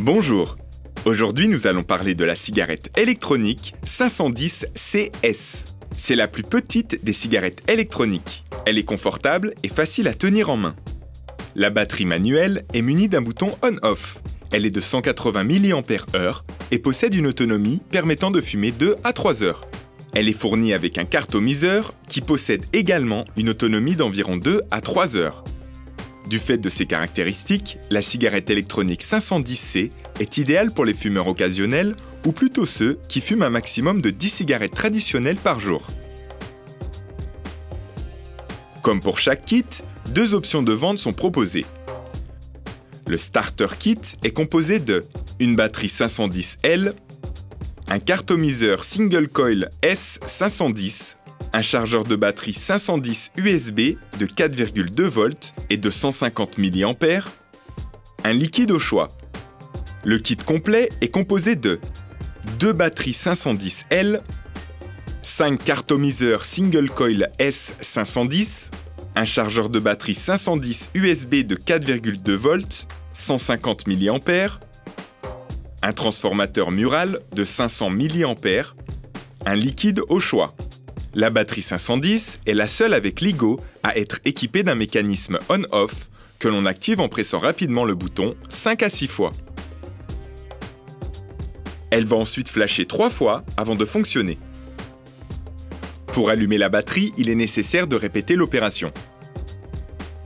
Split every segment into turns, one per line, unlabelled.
Bonjour. Aujourd'hui, nous allons parler de la cigarette électronique 510 CS. C'est la plus petite des cigarettes électroniques. Elle est confortable et facile à tenir en main. La batterie manuelle est munie d'un bouton on-off. Elle est de 180 mAh et possède une autonomie permettant de fumer 2 à 3 heures. Elle est fournie avec un cartomiseur qui possède également une autonomie d'environ 2 à 3 heures. Du fait de ses caractéristiques, la cigarette électronique 510C est idéale pour les fumeurs occasionnels ou plutôt ceux qui fument un maximum de 10 cigarettes traditionnelles par jour. Comme pour chaque kit, 2 options de vente sont proposées. Le Starter Kit est composé de une batterie 510L, un cartomiseur Single Coil S510, un chargeur de batterie 510 USB de 4,2 volts et de 150 mA, un liquide au choix. Le kit complet est composé de 2 batteries 510L, 5 cartomiseurs Single Coil S510, un chargeur de batterie 510 USB de 4,2 volts, 150 mA, un transformateur mural de 500 mA, un liquide au choix. La batterie 510 est la seule avec LiGo à être équipée d'un mécanisme on-off que l'on active en pressant rapidement le bouton 5 à 6 fois. Elle va ensuite flasher 3 fois avant de fonctionner. Pour allumer la batterie, il est nécessaire de répéter l'opération.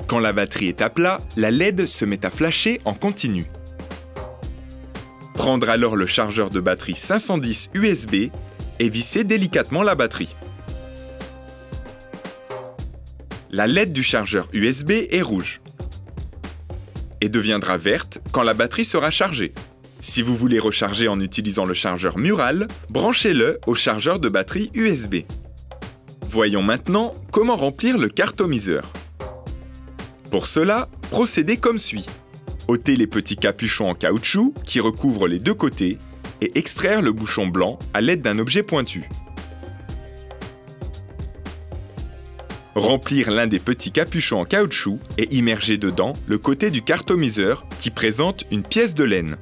Quand la batterie est à plat, la LED se met à flasher en continu. Prendre alors le chargeur de batterie 510 USB et visser délicatement la batterie. La LED du chargeur USB est rouge et deviendra verte quand la batterie sera chargée. Si vous voulez recharger en utilisant le chargeur mural, branchez-le au chargeur de batterie USB. Voyons maintenant comment remplir le cartomiseur. Pour cela, procédez comme suit. Ôtez les petits capuchons en caoutchouc qui recouvrent les deux côtés et extraire le bouchon blanc à l'aide d'un objet pointu. Remplir l'un des petits capuchons en caoutchouc et immerger dedans le côté du cartomiseur qui présente une pièce de laine.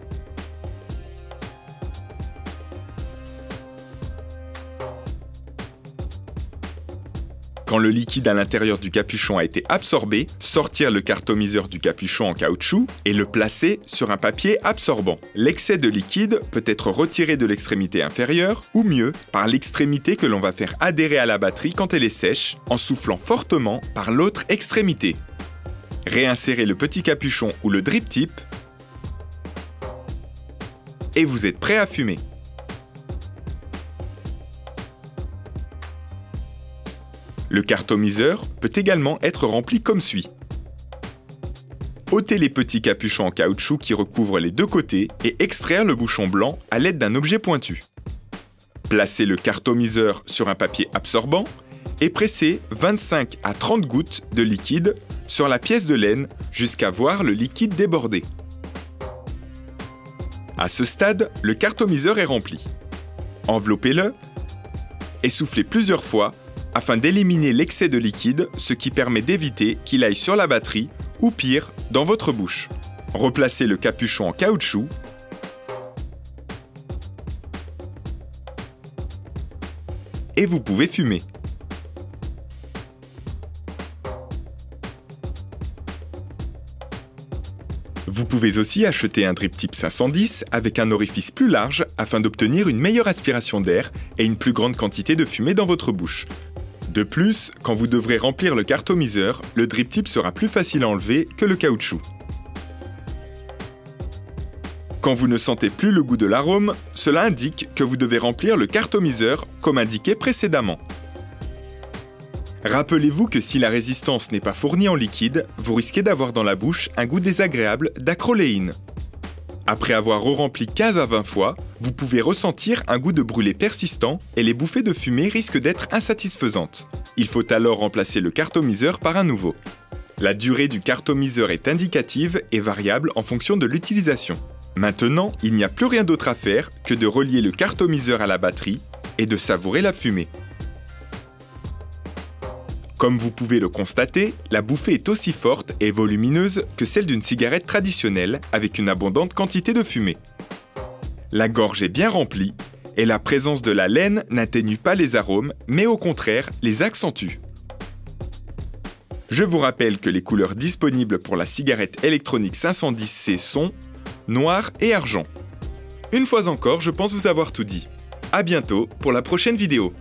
Quand le liquide à l'intérieur du capuchon a été absorbé, sortir le cartomiseur du capuchon en caoutchouc et le placer sur un papier absorbant. L'excès de liquide peut être retiré de l'extrémité inférieure ou mieux par l'extrémité que l'on va faire adhérer à la batterie quand elle est sèche en soufflant fortement par l'autre extrémité. Réinsérez le petit capuchon ou le drip tip et vous êtes prêt à fumer. Le cartomiseur peut également être rempli comme suit. Ôtez les petits capuchons en caoutchouc qui recouvrent les deux côtés et extraire le bouchon blanc à l'aide d'un objet pointu. Placez le cartomiseur sur un papier absorbant et pressez 25 à 30 gouttes de liquide sur la pièce de laine jusqu'à voir le liquide déborder. À ce stade, le cartomiseur est rempli. Enveloppez-le et soufflez plusieurs fois afin d'éliminer l'excès de liquide, ce qui permet d'éviter qu'il aille sur la batterie ou pire, dans votre bouche. Replacez le capuchon en caoutchouc et vous pouvez fumer. Vous pouvez aussi acheter un drip tip 510 avec un orifice plus large afin d'obtenir une meilleure aspiration d'air et une plus grande quantité de fumée dans votre bouche. De plus, quand vous devrez remplir le cartomiseur, le drip tip sera plus facile à enlever que le caoutchouc. Quand vous ne sentez plus le goût de l'arôme, cela indique que vous devez remplir le cartomiseur comme indiqué précédemment. Rappelez-vous que si la résistance n'est pas fournie en liquide, vous risquez d'avoir dans la bouche un goût désagréable d'acroléine. Après avoir re-rempli 15 à 20 fois, vous pouvez ressentir un goût de brûlé persistant et les bouffées de fumée risquent d'être insatisfaisantes. Il faut alors remplacer le cartomiseur par un nouveau. La durée du cartomiseur est indicative et variable en fonction de l'utilisation. Maintenant, il n'y a plus rien d'autre à faire que de relier le cartomiseur à la batterie et de savourer la fumée. Comme vous pouvez le constater, la bouffée est aussi forte et volumineuse que celle d'une cigarette traditionnelle avec une abondante quantité de fumée. La gorge est bien remplie et la présence de la laine n'atténue pas les arômes, mais au contraire les accentue. Je vous rappelle que les couleurs disponibles pour la cigarette électronique 510C sont noir et argent. Une fois encore, je pense vous avoir tout dit. À bientôt pour la prochaine vidéo.